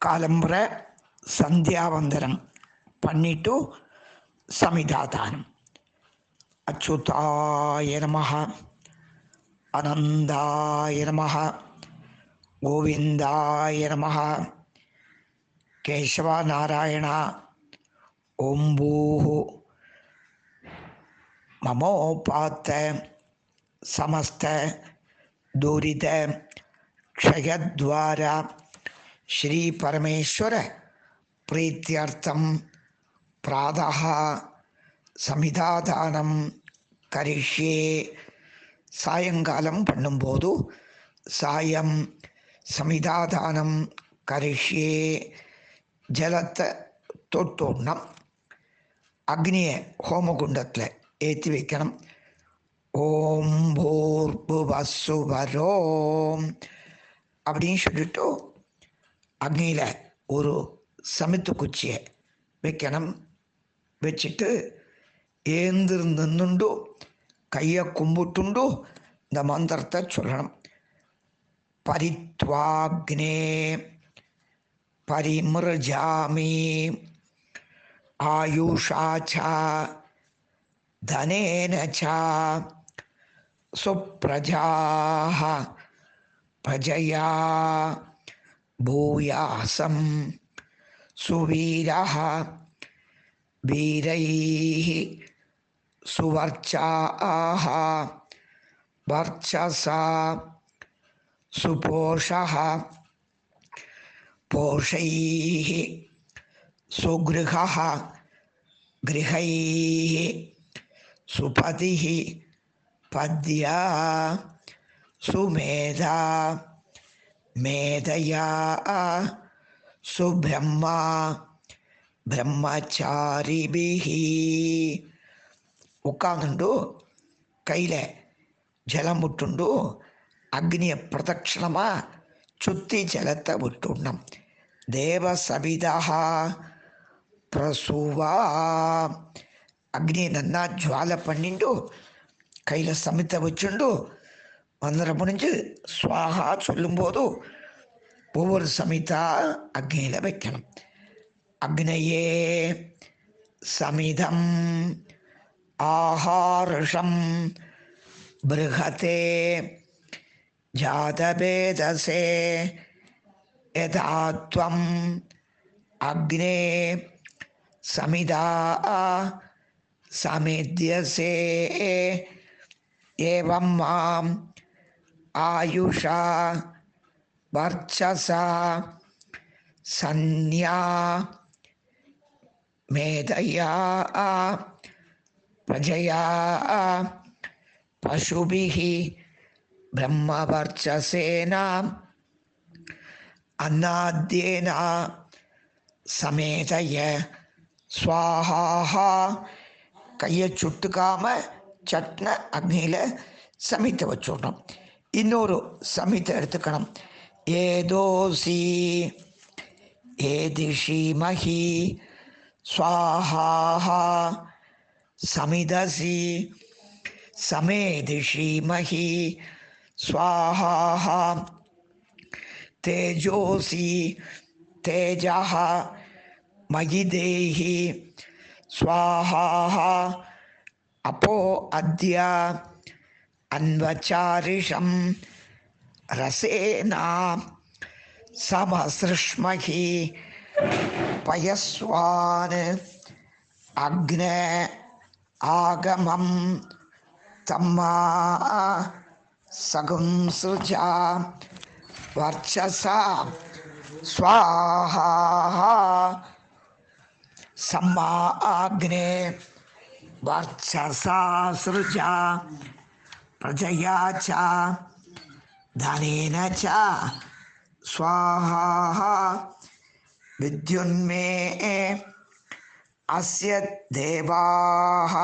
కాలంబర సంధ్యావందనం పన్నిట్టు సమిధాదానం. అచ్యుతాయ నమః, అనందాయ నమః, గోవిందాయ నమః, కేశవ నారాయణ. ఓం భూః మమోపాత్త సమస్త దురిత క్షయద్వార శ్రీ పరమేశ్వర ప్రీత్యర్థం ప్రాతః சமிதாதானம் கரிஷ்யே. சாயங்காலம் பண்ணும்போது சாயம் சமிதாதானம் கரிஷ்யே. ஜலத்தை தொட்டுடணும். அக்னியை ஹோமகுண்டத்தில் ஏற்றி வைக்கணும். ஓம் பூர்புவஸ்ஸுவரோம் அப்படின்னு சொல்லிட்டு அக்னியில் ஒரு சமித்து குச்சியை வைக்கணும். வச்சுட்டு ஏந்திருந்து நின்றுண்டு கையை கும்பிட்டுண்டு இந்த மந்திரத்தை சொல்லணும். பரித்வாக்னே பரிமிருஜாமி ஆயுஷாச்சா தனேனச்சா சுப்ரஜாஹ பிரஜயா பூயாசம் சுவீரஹ வீரைः சுவர்ச்சாः வர்ச்சசா சுபோஷः போஷைः சுக்ருஹः கிருஹைः சுபதிः பத்யா சுமேதா மேதயா சுப்ரஹ்மா பிரம்மச்சாரிபிஹி. உட்காந்துண்டு கையில் ஜலம் விட்டுண்டு அக்னியை பிரதட்சணமாக சுற்றி ஜலத்தை விட்டுடணும். தேவ சவிதா பிரசுவா. அக்னியை நன்னா ஜுவாலை பண்ணிண்டு கையில் சமித்தை வச்சுண்டு மந்திரம் முடிஞ்சு ஸ்வாஹா சொல்லும்போது ஒவ்வொரு சமிதா அக்னியில் வைக்கணும். அக்னயே சமிதம் ஆஹார்ஷம் பிருஹதே ஜாதபேதசே யதாத்வம் அக்னே சமிதா சமித்யசே ஏவம் மாம் ஆயுஷா வர்ச்சசா சன்யா மேதயா பிரஜயா பசுபிஹி பிரம்மவர்ச்சசேனா அன்னாத்யேனா சமேதய ஸ்வாஹா. கையை சுட்டுக்காம சட்ன அக்னியில் சமித்தை வச்சுடணும். இன்னொரு சமித்தை எடுத்துக்கணும். ஏதோசி ஏதிஷீமஹி ஸ்வாஹா சமிதசி சமேதிஷீமஹி ஸ்வாஹா தேஜோசி தேஜஹ மகிதேஹி ஸ்வாஹா அப்போ அத்யா அன்வச்சாரிஷம் ரசேனா சமஸ்ருஷ்மஹி பயஸ்வான் அக்ன ஆகமம் தம்மா சகும்சுஜா வர்ச்சசா ஸ்வாஹா சம்மா அக்னே வர்ச்சசா ஸ்ருஜா பிரஜயா ச தனேன ச ஸ்வாஹா வித்யுன்மே அஸ்ய தேவாः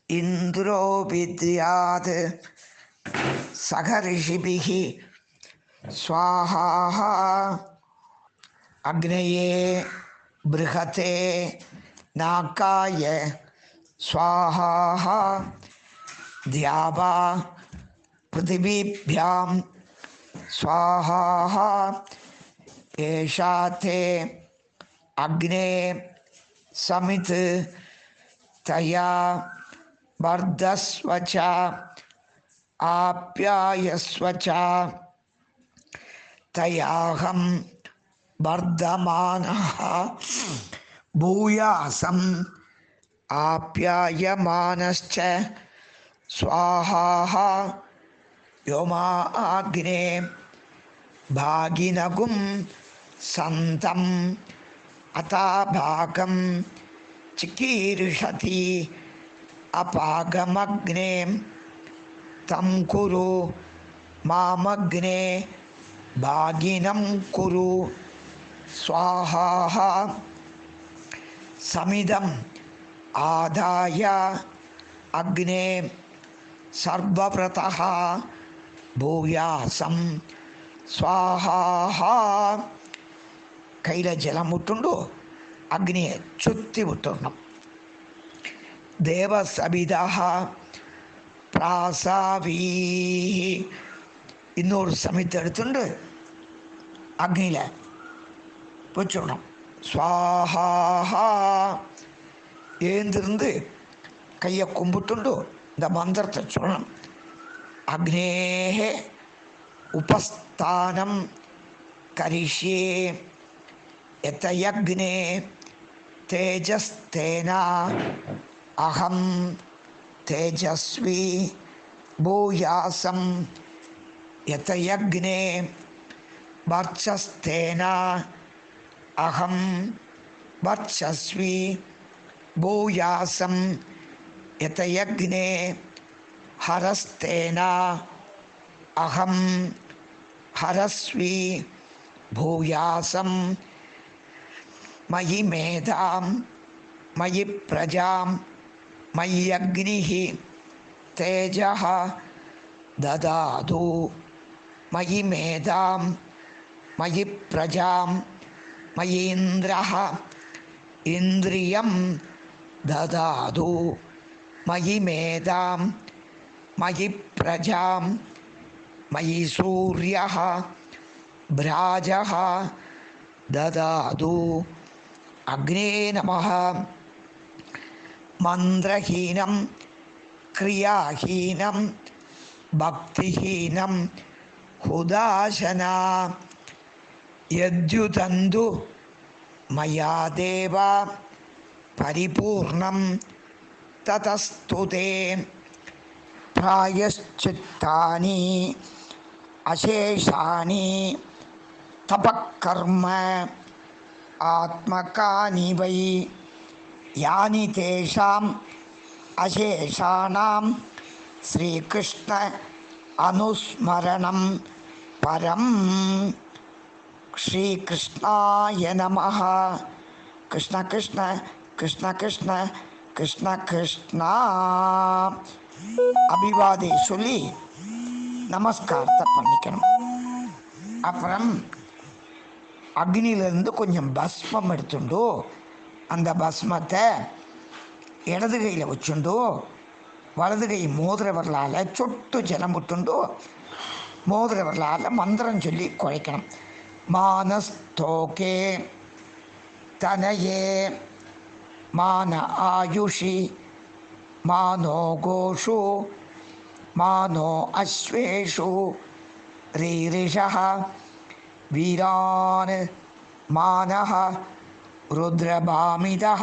இந்திரோ வித்யாத் சகரிஷிபிः ஸ்வாஹா. அக்னயே பிருஹதே நாக்காய ஸ்வாஹா. தியாவா பிருத்திவிभ्यां स्वाहा ஏஷா தே அக்னே சமித் தயா வர்தஸ்வச்ச ஆப்யாயஸ்வச்ச தயாஹம் வர்தமானः பூயாசம் ஆப்யாயமானश्च ஸ்வாஹா யோமாக்னே பாகினகும் சந்தம் அதாபாகம் சிக்கீர்ஷதி அபாகமக்னே தம் குரு மாமக்னே பாகினம் குரு ஸ்வாஹா சமிதம் ஆதாய அக்னே சர்வவ்ரதः பூயாசம் ஸ்வாஹா. கையில் ஜலம் விட்டுண்டு அக்னியை சுற்றி விட்டுடணும். தேவசபிதா பிராசாவீ இன்னொரு சமித்தை எடுத்துண்டு அக்னியில் வச்சுடணும். ஸ்வாஹா ஏந்திருந்து கையை கும்பிட்டுண்டு இந்த மந்திரத்தை சொல்லணும். அக்னேஹே உபஸ்தானம் கரிஷ்யே யதயக்னே தேஜஸ்தேனா அகம் தேஜஸ்வி பூயாசம் யதயக்னே வர்ச்சஸ்தேனா அகம் வர்ச்சஸ்வி பூயாசம் யதயக்னே ஹரஸ்தேனா அகம் ஹரஸ்வி பூயாசம் மயி மேதாம் மயி பிரஜாம் மய்யக்னிः தேஜः ததாது. மயி மேதாம் மயி பிரஜாம் மயீந்திரः இந்திரியம் ததாது. மயி மேதாம் மயி பிரஜாம் மயி சூர்யः பிராஜः ததாது. அக்னே நமः. மந்திரஹீனம் கிரியாஹீனம் பக்திஹீனம் ஹுதாசனா யத்யுதந்து மயா தேவ பரிபூர்ணம் ததஸ்துதே. பிராயஷ்சித்தானி அசேஷானி தபக்கர்ம ஆத்மகானி வை யானி தேஷாம் அசேஷானாம் ஸ்ரீகிருஷ்ண அனுஸ்மரணம் பரம். ஸ்ரீகிருஷ்ணாய நமः. கிருஷ்ண கிருஷ்ண கிருஷ்ண கிருஷ்ண கிருஷ்ண கிருஷ்ணா அபிவாதை சொல்லி நமஸ்காரத்தை பண்ணிக்கணும். அப்புறம் அக்னியிலேருந்து கொஞ்சம் பஸ்மம் எடுத்துண்டு அந்த பஸ்மத்தை இடது கையில் வச்சுண்டு வலது கை மோதிர விரலால் சொட்டு ஜலம் விட்டுண்டு மோதிர விரலால் மந்திரம் சொல்லி குழைக்கணும். மானஸ்தோகே தனயே மான ஆயுஷி மானோ கோஷு மானோ அஸ்வேஷு ரீரிஷः வீரான் மானः ருத்ரபாமிதः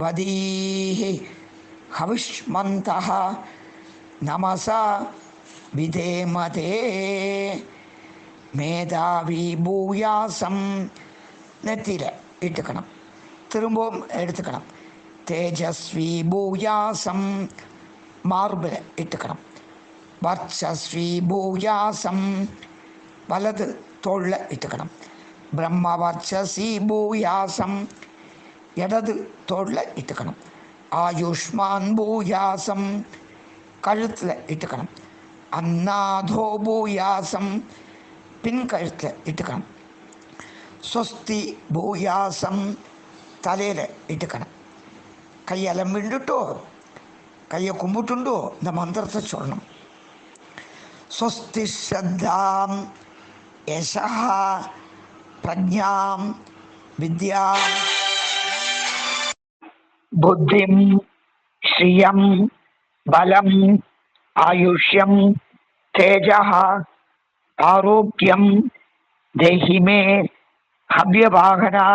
வதீஹி ஹவிஷ்மந்தः நமசா விதேமதே. மேதாவி பூயாசம் நெத்தியில் இட்டுக்கணும். திரும்பவும் எடுத்துக்கணும். தேஜஸ்வி பூயாசம் மார்பில் இட்டுக்கணும். வர்ச்சஸ்வி பூயாசம் வலது தோளில் இட்டுக்கணும். பிரம்மவர்ச்சசி பூயாசம் இடது தோளில் இட்டுக்கணும். ஆயுஷ்மான் பூயாசம் கழுத்தில் இட்டுக்கணும். அன்னாதோ பூயாசம் பின் கழுத்தில் இட்டுக்கணும். ஸ்வஸ்தி பூயாசம் தலையில் இட்டுக்கணும். கையெல்லாம் விண்டுட்டோ கையை கும்பிட்டுண்டோ இந்த மந்திரத்தை சொல்லணும். ஸ்வஸ்தி ஸ்ரத்தாம் யசா பிரஜாம் வித்யாம் புத்திம் ஸ்ரீயம் பலம் ஆயுஷ்யம் தேஜः ஆரோக்கியம் தேஹி மே ஹவ்யவாகனா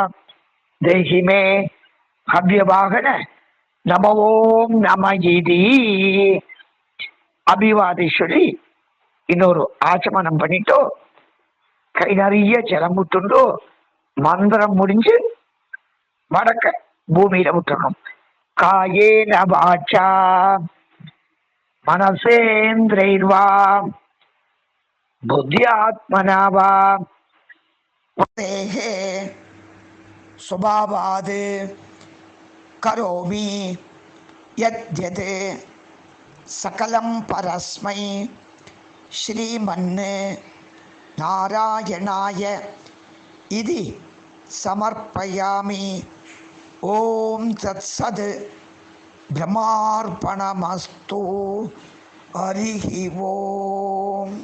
தேஹி மே ஹவ்யவாகன நம ஓம் நம இதி அபிவாதி சொல்லி இன்னொரு ஆச்சமனம் பண்ணிட்டு கை நிறைய ஜலம் விட்டுண்டு மந்திரம் முடிஞ்சு வடக்க பூமியில விட்டுறணும். காயேன வாச்சா மனசேந்திரைர்வா புத்தியாத்மனாவா தேஹே சுபாவாத் கரோமி யத் சகலம் பரஸ்மை ஸ்ரீமன் நாராயணாய இதி சமர்ப்பயாமி. ஓம் தத்சத் பிரம்மார்ப்பணமஸ்து. ஹரிஹி ஓம்.